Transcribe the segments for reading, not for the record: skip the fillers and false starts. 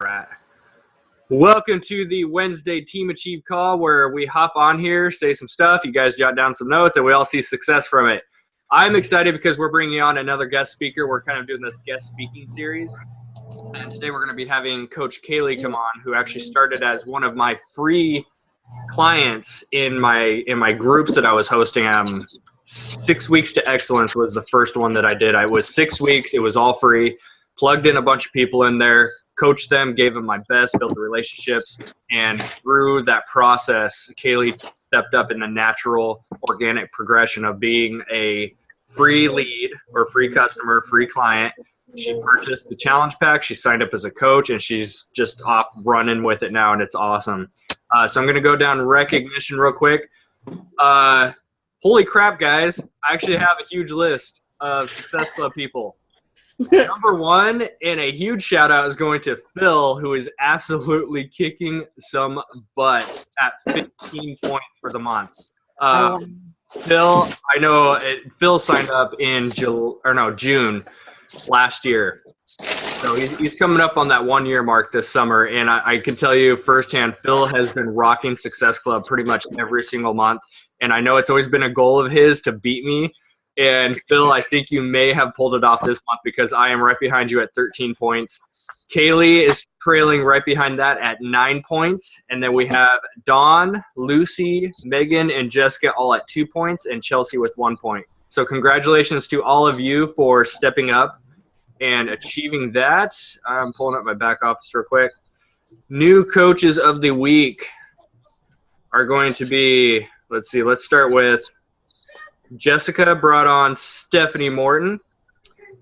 Right. Welcome to the Wednesday Team Achieve call where we hop on here, say some stuff, you guys jot down some notes, and we all see success from it. I'm excited because we're bringing on another guest speaker. We're kind of doing this guest speaking series. And today we're going to be having Coach Kaile come on, who actually started as one of my free clients in my groups that I was hosting. 6 weeks to Excellence was the first one that I did. I was 6 weeks. It was all free. Plugged in a bunch of people in there, coached them, gave them my best, built the relationships, and through that process, Kaile stepped up in the natural, organic progression of being a free lead or free customer, free client. She purchased the challenge pack, she signed up as a coach, and she's just off running with it now, and it's awesome. So I'm going to go down recognition real quick. Holy crap, guys. I actually have a huge list of Success Club people. Number one, and a huge shout out is going to Phil, who is absolutely kicking some butt at 15 points for the month. Phil, I know Phil signed up in June last year. So he's coming up on that 1 year mark this summer, and I can tell you firsthand, Phil has been rocking Success Club pretty much every single month, and I know it's always been a goal of his to beat me. And Phil, I think you may have pulled it off this month because I am right behind you at 13 points. Kaile is trailing right behind that at 9 points. And then we have Dawn, Lucy, Megan, and Jessica all at 2 points, and Chelsea with 1 point. So congratulations to all of you for stepping up and achieving that. I'm pulling up my back office real quick. New coaches of the week are going to be, let's start with Jessica brought on Stephanie Morton.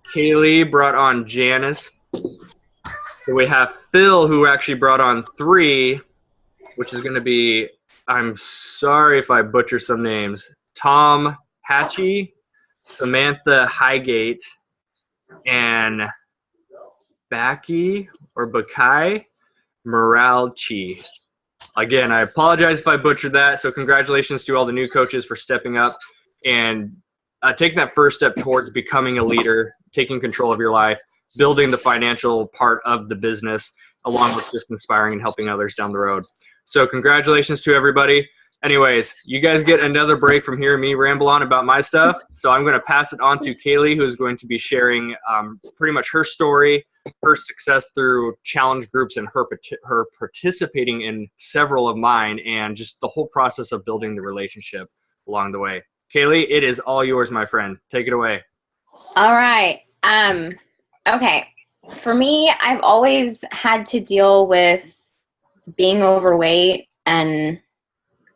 Kaile brought on Janice. So we have Phil, who actually brought on 3, which is going to be, I'm sorry if I butcher some names, Tom Hatchie, Samantha Highgate, and Bakai Moralchi. Again, I apologize if I butchered that. So congratulations to all the new coaches for stepping up and taking that first step towards becoming a leader, taking control of your life, building the financial part of the business, along with just inspiring and helping others down the road. So congratulations to everybody. Anyways, you guys get another break from hearing me ramble on about my stuff. So I'm going to pass it on to Kaile, who is going to be sharing pretty much her story, her success through challenge groups, and her participating in several of mine, and just the whole process of building the relationship along the way. Kaile, it is all yours, my friend. Take it away. All right. Okay. For me, I've always had to deal with being overweight. And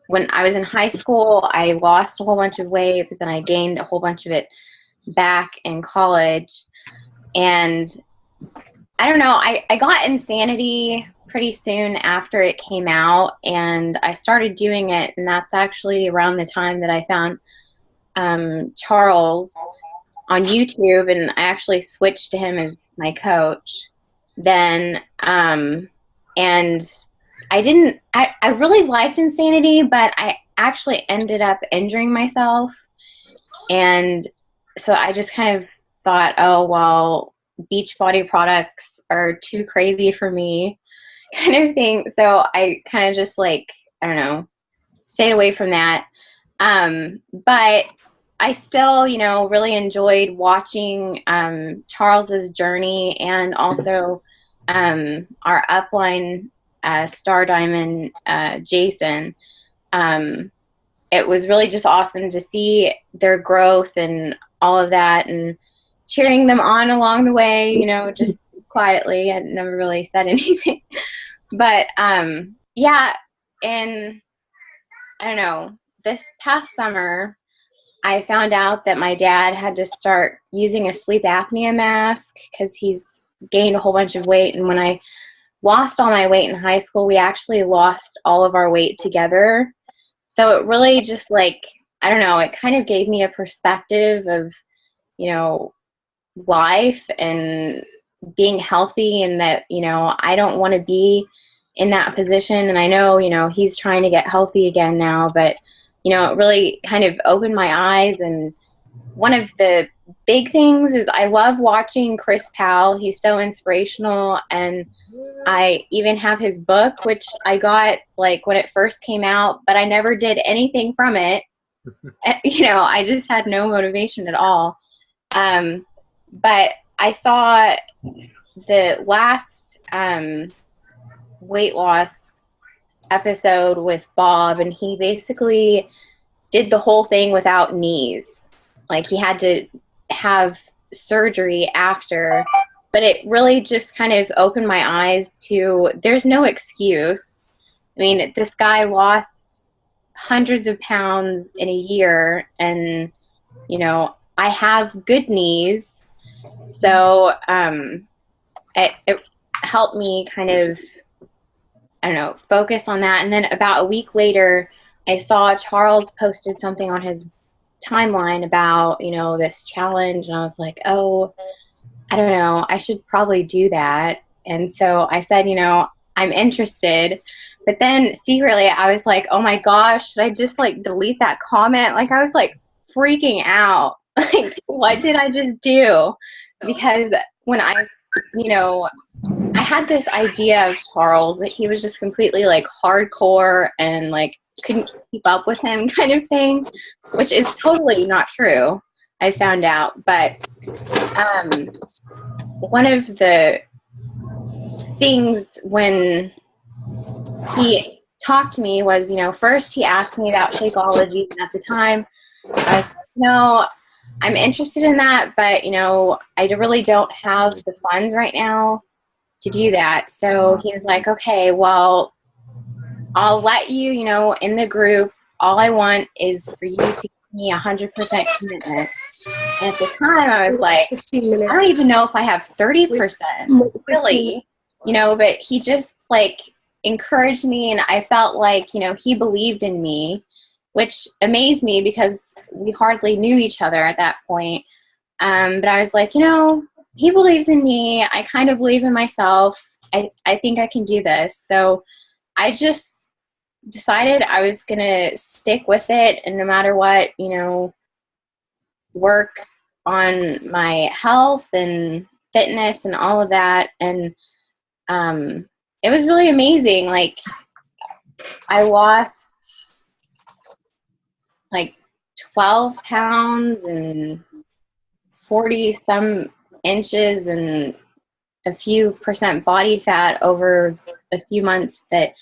when I was in high school, I lost a whole bunch of weight, but then I gained a whole bunch of it back in college. And I don't know, I got Insanity pretty soon after it came out, and I started doing it. And that's actually around the time that I found Charles on YouTube, and I actually switched to him as my coach then. And I really liked Insanity, but I actually ended up injuring myself. And so I just kind of thought, oh, well, Beachbody products are too crazy for me, kind of thing. So I kind of just stayed away from that. But I still, really enjoyed watching Charles's journey, and also our upline Star Diamond Jason. It was really just awesome to see their growth and all of that, and cheering them on along the way, just quietly. I never really said anything. But yeah, and I don't know, this past summer I found out that my dad had to start using a sleep apnea mask because he's gained a whole bunch of weight. And when I lost all my weight in high school, we actually lost all of our weight together. So it really just I don't know, it kind of gave me a perspective of, life and being healthy, and that, I don't want to be in that position. And I know, he's trying to get healthy again now, but, it really kind of opened my eyes and one of the big things is I love watching Chris Powell. He's so inspirational, and I even have his book, which I got like when it first came out, but I never did anything from it. I just had no motivation at all. But I saw the last weight loss episode with Bob, and he basically did the whole thing without knees. Like, he had to have surgery after, but it really just kind of opened my eyes to there's no excuse. I mean, this guy lost hundreds of pounds in a year, and I have good knees, so it helped me kind of, I don't know, focus on that. And then about a week later, I saw Charles posted something on his timeline about, this challenge. And I was like, oh, I don't know, I should probably do that. And so I said, I'm interested. But then secretly I was like, oh my gosh, should I just like delete that comment? Like, I was like freaking out. Like, what did I just do? Because when I had this idea of Charles that he was just completely like hardcore and like couldn't keep up with him kind of thing, which is totally not true. I found out, but one of the things when he talked to me was, first he asked me about Shakeology, and at the time I was like, no, I'm interested in that, but I really don't have the funds right now to do that. So he was like, okay, well, I'll let you, in the group, all I want is for you to give me 100% commitment. And at the time I was like, I don't even know if I have 30%, really, but he just like encouraged me, and I felt like, he believed in me, which amazed me because we hardly knew each other at that point. But I was like, he believes in me. I kind of believe in myself. I think I can do this. So I just decided I was going to stick with it, and no matter what, work on my health and fitness and all of that. And it was really amazing. Like, I lost like 12 pounds and 40 some inches and a few percent body fat over a few months that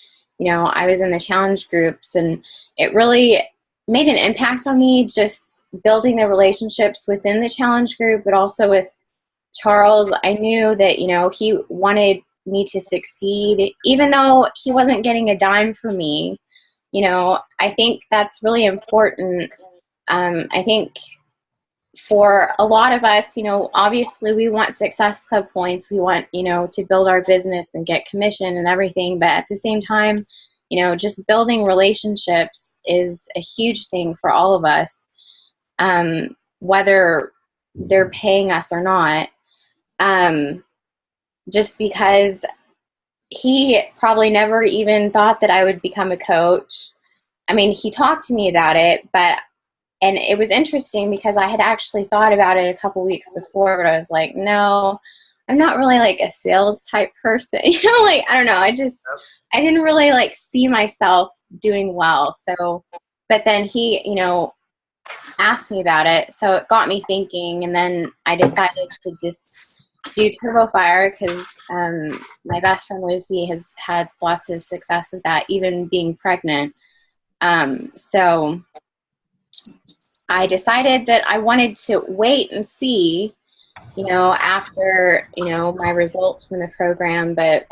I was in the challenge groups, and it really made an impact on me, just building the relationships within the challenge group, but also with Charles. I knew that he wanted me to succeed, even though he wasn't getting a dime from me. I think that's really important. I think for a lot of us, obviously we want Success Club points. We want, to build our business and get commission and everything. But at the same time, just building relationships is a huge thing for all of us, whether they're paying us or not. Just because he probably never even thought that I would become a coach. I mean, he talked to me about it, and it was interesting because I had actually thought about it a couple weeks before, but I was like, no, I'm not really like a sales type person. Like, I don't know. I didn't really like see myself doing well. So, but then he, asked me about it. So it got me thinking, and then I decided to just do Turbo Fire because my best friend Lucy has had lots of success with that, even being pregnant. So I decided that I wanted to wait and see, after, my results from the program. But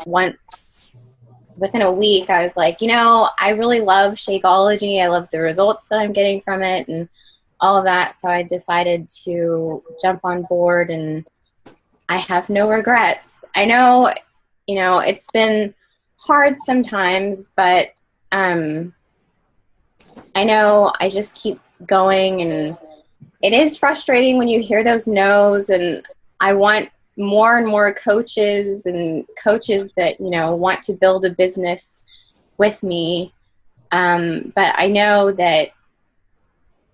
within a week, I was like, I really love Shakeology. I love the results that I'm getting from it and all of that. So I decided to jump on board, and I have no regrets. I know, it's been hard sometimes, but I know I just keep going, and it is frustrating when you hear those no's, and I want more and more coaches that, want to build a business with me. But I know that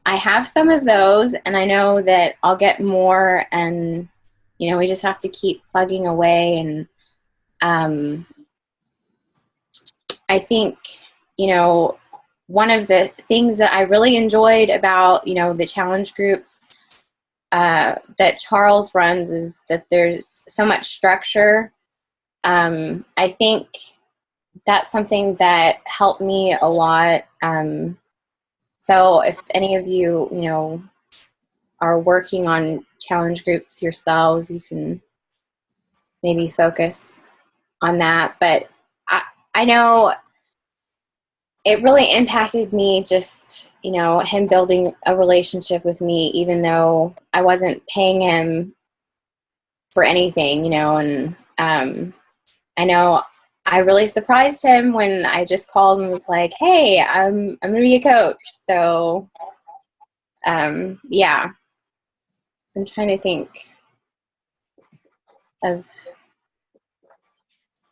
I have some of those, and I know that I'll get more, and we just have to keep plugging away. And I think one of the things that I really enjoyed about the challenge groups that Charles runs is that there's so much structure. I think that's something that helped me a lot. So if any of you, are working on challenge groups yourselves, you can maybe focus on that. But I know it really impacted me, just, him building a relationship with me, even though I wasn't paying him for anything, and I know I really surprised him when I just called and was like, hey, I'm going to be a coach. So, yeah, I'm trying to think of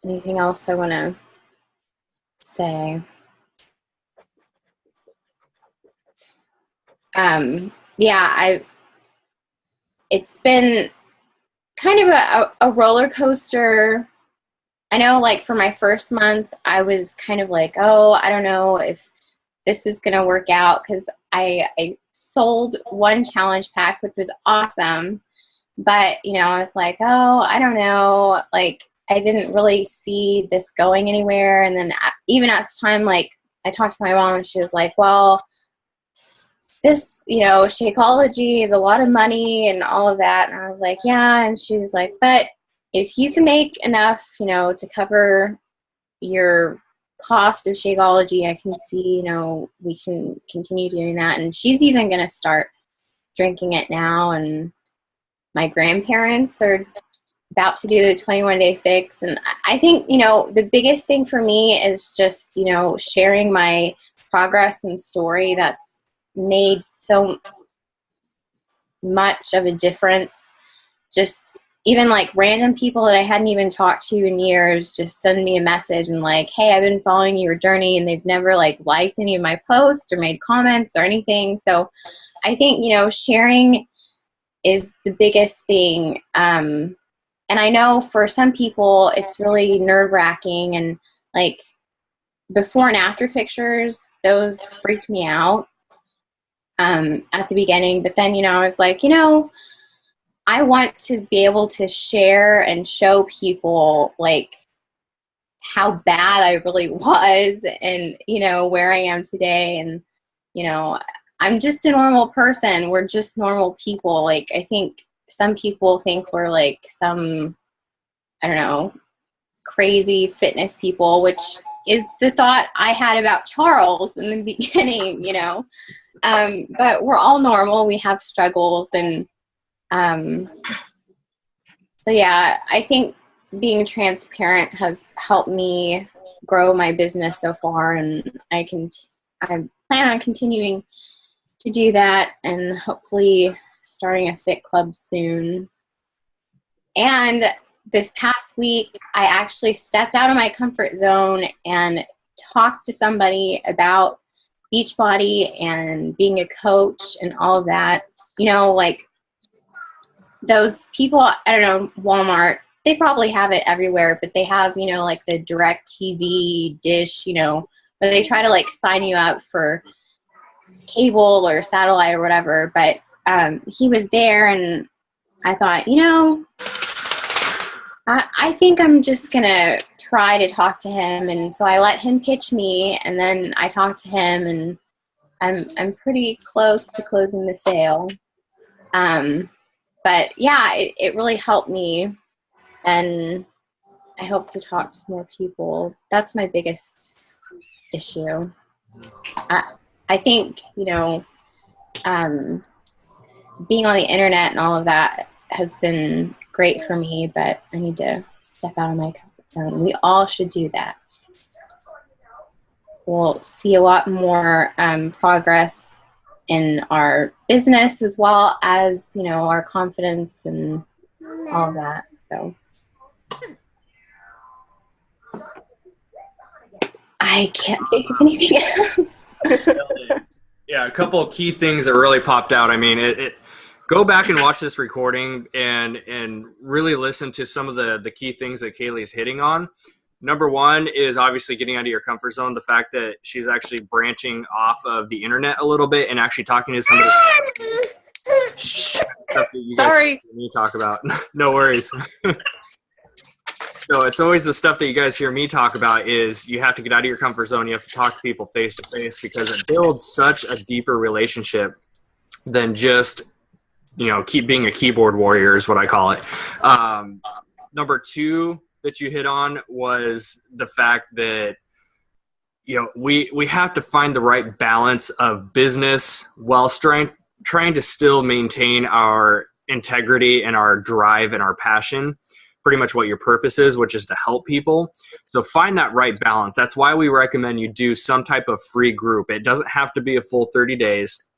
anything else I want to say. Yeah, it's been kind of a roller coaster. I know, like, for my first month, I was kind of like, oh, I don't know if this is going to work out, because I sold one challenge pack, which was awesome. But, I was like, oh, I don't know. Like, I didn't really see this going anywhere. And then even at the time, like, I talked to my mom, and she was like, well, this, Shakeology is a lot of money and all of that. And I was like, yeah. And she was like, but if you can make enough, to cover your cost of Shakeology, I can see, we can continue doing that. And she's even going to start drinking it now. And my grandparents are about to do the 21-day fix. And I think, the biggest thing for me is just, sharing my progress and story that's made so much of a difference. Just even like random people that I hadn't even talked to in years just send me a message and like, hey, I've been following your journey, and they've never like liked any of my posts or made comments or anything. So I think, sharing is the biggest thing. And I know for some people it's really nerve-wracking, and like before and after pictures, those freaked me out at the beginning. But then, I was like, I want to be able to share and show people like how bad I really was, and, where I am today. And, I'm just a normal person. We're just normal people. Like, I think some people think we're like some, I don't know, crazy fitness people, which is the thought I had about Charles in the beginning, but we're all normal. We have struggles. And so, yeah, I think being transparent has helped me grow my business so far, and I plan on continuing to do that, and hopefully starting a fit club soon. And this past week, I actually stepped out of my comfort zone and talked to somebody about Beachbody and being a coach and all of that. Like those people, I don't know, Walmart, they probably have it everywhere, but they have, like the direct TV dish, where they try to like sign you up for cable or satellite or whatever. But he was there, and I thought, I think I'm just going to try to talk to him. And so I let him pitch me, and then I talked to him, and I'm pretty close to closing the sale. But yeah, it really helped me, and I hope to talk to more people. That's my biggest issue. I think, being on the internet and all of that has been great for me, but I need to step out of my comfort zone. We all should do that. We'll see a lot more progress in our business, as well as, our confidence and all of that. So I can't think of anything else. Yeah, a couple of key things that really popped out. I mean, go back and watch this recording and really listen to some of the key things that Kaylee's hitting on. Number one is obviously getting out of your comfort zone. The fact that she's actually branching off of the internet a little bit and actually talking to somebody. Stuff that you guys Sorry. hear me talk about. No worries. So it's always the stuff that you guys hear me talk about is you have to get out of your comfort zone. You have to talk to people face to face because it builds such a deeper relationship than just, keep being a keyboard warrior is what I call it. Number two that you hit on was the fact that, we have to find the right balance of business while trying to still maintain our integrity and our drive and our passion. Pretty much what your purpose is, which is to help people. So find that right balance. That's why we recommend you do some type of free group. It doesn't have to be a full 30 days.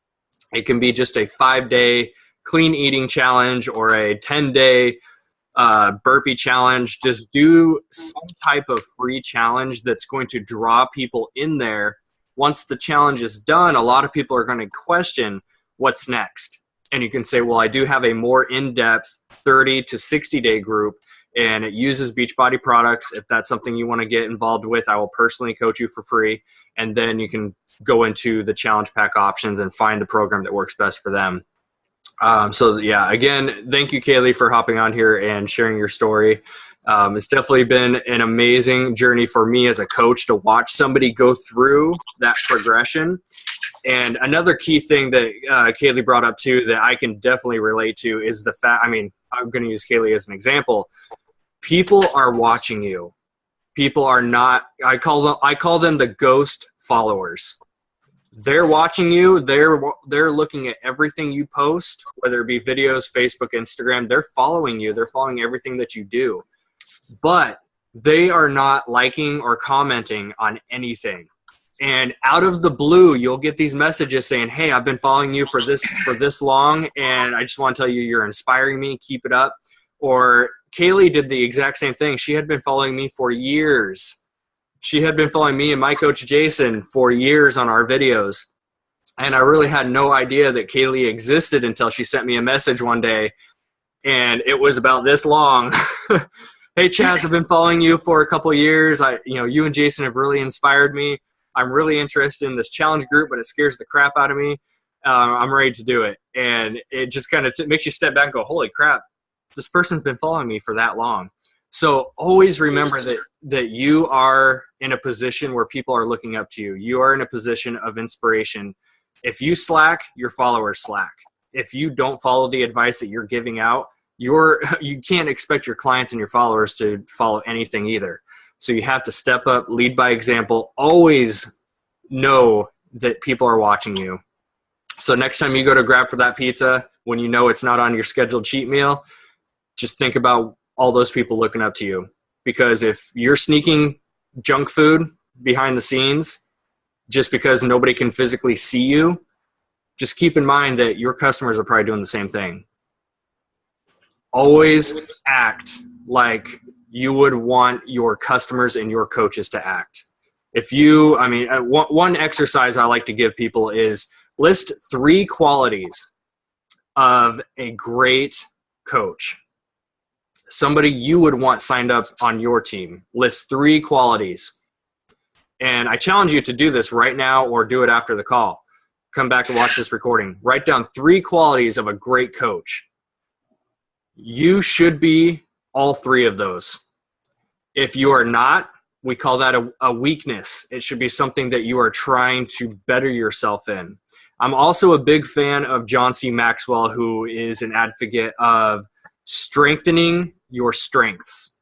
It can be just a 5-day clean eating challenge or a 10-day burpee challenge. Just do some type of free challenge that's going to draw people in there. Once the challenge is done, a lot of people are going to question what's next. And you can say, well, I do have a more in-depth 30 to 60-day group, and it uses Beachbody products. If that's something you want to get involved with, I will personally coach you for free. And then you can go into the challenge pack options and find the program that works best for them. Again, thank you, Kaylee, for hopping on here and sharing your story. It's definitely been an amazing journey for me as a coach to watch somebody go through that progression. And another key thing that Kaylee brought up too that I can definitely relate to is the fact, I'm going to use Kaylee as an example. People are watching you. People are not, I call them the ghost followers. They're watching you. They're looking at everything you post, whether it be videos, Facebook, Instagram. They're following you. They're following everything that you do. But they are not liking or commenting on anything. And out of the blue, you'll get these messages saying, hey, I've been following you for this long, and I just want to tell you you're inspiring me. Keep it up. Or Kaile did the exact same thing. She had been following me for years. She had been following me and my coach Jason for years on our videos. And I really had no idea that Kaile existed until she sent me a message one day, and it was about this long. Hey, Chaz, I've been following you for a couple of years. You and Jason have really inspired me. I'm really interested in this challenge group, but it scares the crap out of me. I'm ready to do it. And it just kind of makes you step back and go, holy crap, this person's been following me for that long. So always remember that you are in a position where people are looking up to you. You are in a position of inspiration. If you slack, your followers slack. If you don't follow the advice that you're giving out, you can't expect your clients and your followers to follow anything either. So you have to step up, lead by example, always know that people are watching you. So next time you go to grab for that pizza, when you know it's not on your scheduled cheat meal, just think about all those people looking up to you. Because if you're sneaking junk food behind the scenes just because nobody can physically see you, just keep in mind that your customers are probably doing the same thing. Always act like you would want your customers and your coaches to act. One exercise I like to give people is list 3 qualities of a great coach. Somebody you would want signed up on your team. List 3 qualities. And I challenge you to do this right now or do it after the call. Come back and watch this recording. Write down 3 qualities of a great coach. You should be all 3 of those. If you are not, we call that a weakness. It should be something that you are trying to better yourself in. I'm also a big fan of John C. Maxwell, who is an advocate of strengthening your strengths.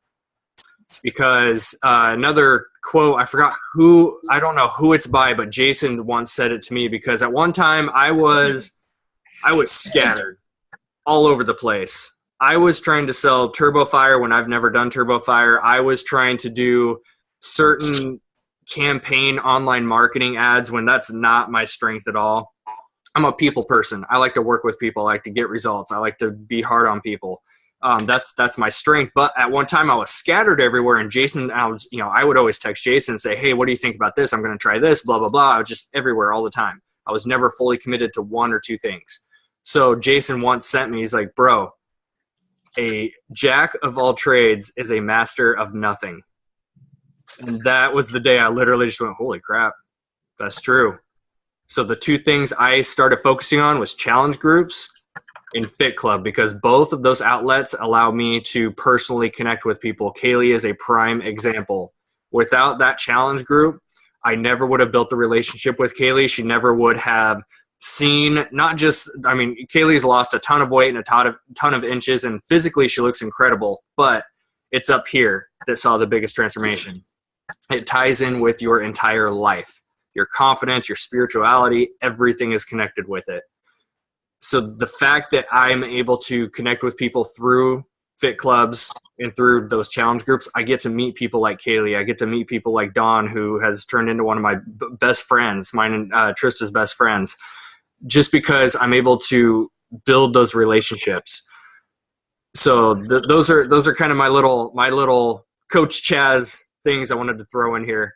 Because another quote, I don't know who it's by, but Jason once said it to me, because at one time I was scattered all over the place. I was trying to sell TurboFire when I've never done TurboFire. I was trying to do certain campaign online marketing ads when that's not my strength at all. I'm a people person. I like to work with people. I like to get results. I like to be hard on people. That's my strength. But at one time I was scattered everywhere, and Jason, I would always text Jason and say, hey, what do you think about this? I'm going to try this, blah, blah, blah. I was just everywhere all the time. I was never fully committed to one or two things. So Jason once sent me, he's like, bro, a jack of all trades is a master of nothing. And that was the day I literally just went, holy crap, that's true. So the two things I started focusing on was challenge groups and Fit Club, because both of those outlets allow me to personally connect with people. Kaile is a prime example. Without that challenge group, I never would have built the relationship with Kaile. She never would have seen, not just, I mean, Kaylee's lost a ton of weight and a ton of inches, and physically she looks incredible, but it's up here that saw the biggest transformation. It ties in with your entire life. Your confidence, your spirituality, everything is connected with it. So the fact that I'm able to connect with people through fit clubs and through those challenge groups, I get to meet people like Kaile. I get to meet people like Dawn, who has turned into one of my best friends, mine and Trista's best friends, just because I'm able to build those relationships. So those are kind of my little Coach Chaz things I wanted to throw in here.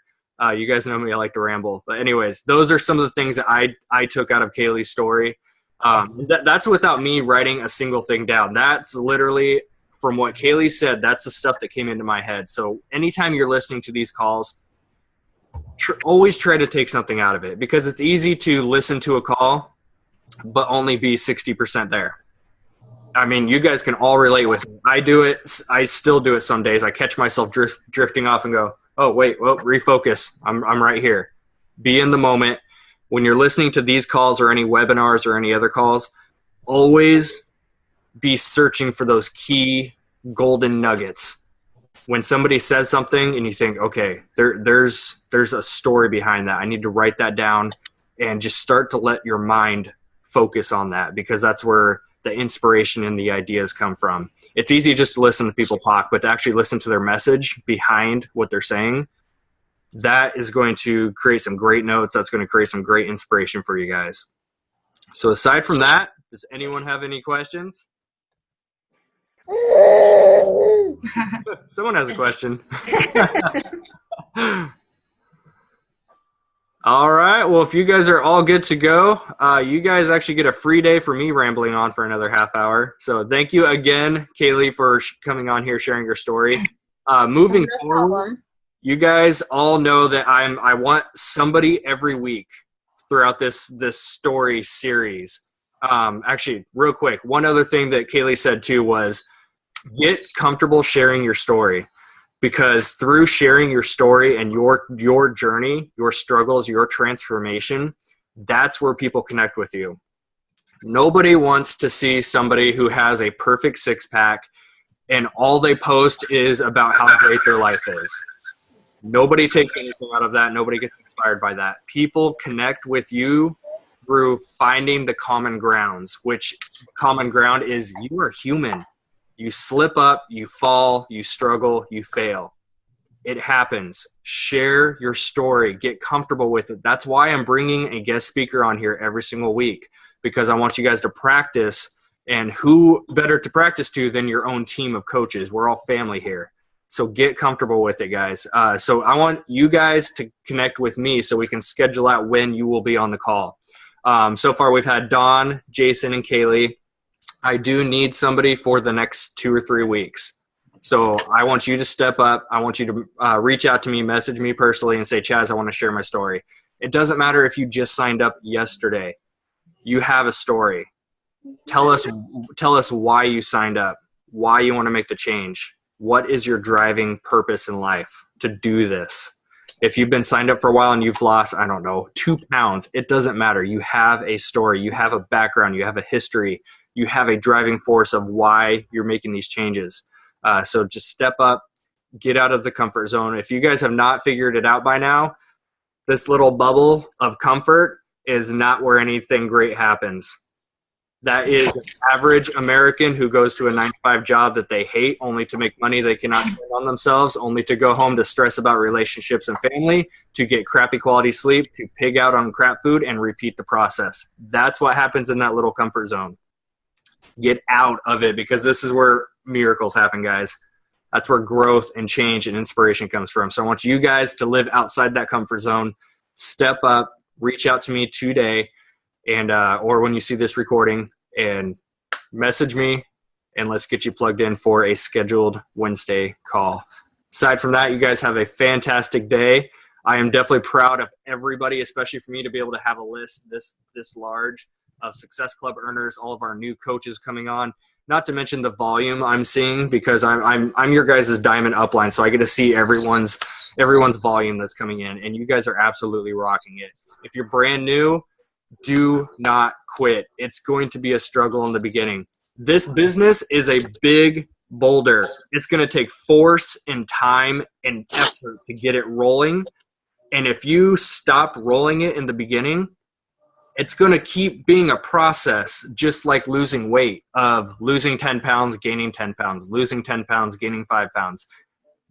You guys know me, I like to ramble. But anyways, those are some of the things that I took out of Kaylee's story. That's without me writing a single thing down. That's literally from what Kaile said. That's the stuff that came into my head. So anytime you're listening to these calls, always try to take something out of it, because it's easy to listen to a call but only be 60% there. I mean, you guys can all relate with me. I do it. I still do it some days. I catch myself drifting off and go, oh, wait, well, refocus. I'm right here. Be in the moment. When you're listening to these calls or any webinars or any other calls, always be searching for those key golden nuggets. When somebody says something and you think, okay, there's a story behind that, I need to write that down, and just start to let your mind focus on that, because that's where the inspiration and the ideas come from. It's easy just to listen to people talk, but to actually listen to their message behind what they're saying, that is going to create some great notes. That's going to create some great inspiration for you guys. So aside from that, does anyone have any questions? Someone has a question. All right. Well, if you guys are all good to go, you guys actually get a free day for me rambling on for another half hour. So thank you again, Kaile, for coming on here, sharing your story. Moving forward, you guys all know that I want somebody every week throughout this story series. Actually, real quick, one other thing that Kaile said too was get comfortable sharing your story. Because through sharing your story and your journey, your struggles, your transformation, that's where people connect with you. Nobody wants to see somebody who has a perfect six-pack and all they post is about how great their life is. Nobody takes anything out of that. Nobody gets inspired by that. People connect with you through finding the common grounds, which common ground is you are human. You slip up, you fall, you struggle, you fail. It happens. Share your story. Get comfortable with it. That's why I'm bringing a guest speaker on here every single week, because I want you guys to practice, and who better to practice to than your own team of coaches? We're all family here. So get comfortable with it, guys. So I want you guys to connect with me so we can schedule out when you will be on the call. So far we've had Dawn, Jason, and Kaile. I do need somebody for the next 2 or 3 weeks. So I want you to step up. I want you to reach out to me, message me personally, and say, Chaz, I want to share my story. It doesn't matter if you just signed up yesterday. You have a story. Tell us why you signed up, why you want to make the change. What is your driving purpose in life to do this? If you've been signed up for a while and you've lost, I don't know, 2 pounds, it doesn't matter. You have a story. You have a background. You have a history. You have a driving force of why you're making these changes. So just step up, get out of the comfort zone. If you guys have not figured it out by now, this little bubble of comfort is not where anything great happens. That is an average American who goes to a 9-to-5 job that they hate only to make money they cannot spend on themselves, only to go home to stress about relationships and family, to get crappy quality sleep, to pig out on crap food and repeat the process. That's what happens in that little comfort zone. Get out of it, because this is where miracles happen, guys. That's where growth and change and inspiration comes from. So I want you guys to live outside that comfort zone. Step up, reach out to me today. and or when you see this recording, and message me, and let's get you plugged in for a scheduled Wednesday call. Aside from that, you guys have a fantastic day. I am definitely proud of everybody, especially for me to be able to have a list this large of Success Club earners, all of our new coaches coming on. Not to mention the volume I'm seeing, because I'm your guys' diamond upline, so I get to see everyone's volume that's coming in, and you guys are absolutely rocking it. If you're brand new, do not quit. It's going to be a struggle in the beginning. This business is a big boulder. It's going to take force and time and effort to get it rolling. And if you stop rolling it in the beginning, it's going to keep being a process, just like losing weight, of losing 10 pounds, gaining 10 pounds, losing 10 pounds, gaining 5 pounds.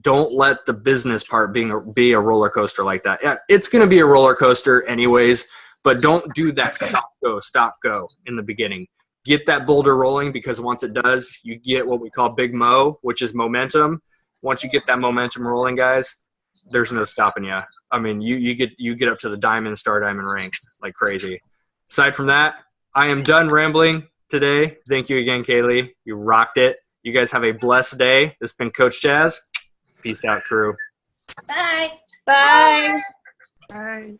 Don't let the business part be a roller coaster like that. Yeah, it's going to be a roller coaster anyways, but don't do that stop, go in the beginning. Get that boulder rolling, because once it does, you get what we call big mo, which is momentum. Once you get that momentum rolling, guys, there's no stopping you. I mean, you get up to the diamond, star diamond ranks like crazy. Aside from that, I am done rambling today. Thank you again, Kaile. You rocked it. You guys have a blessed day. This has been Coach Chaz. Peace out, crew. Bye. Bye. Bye.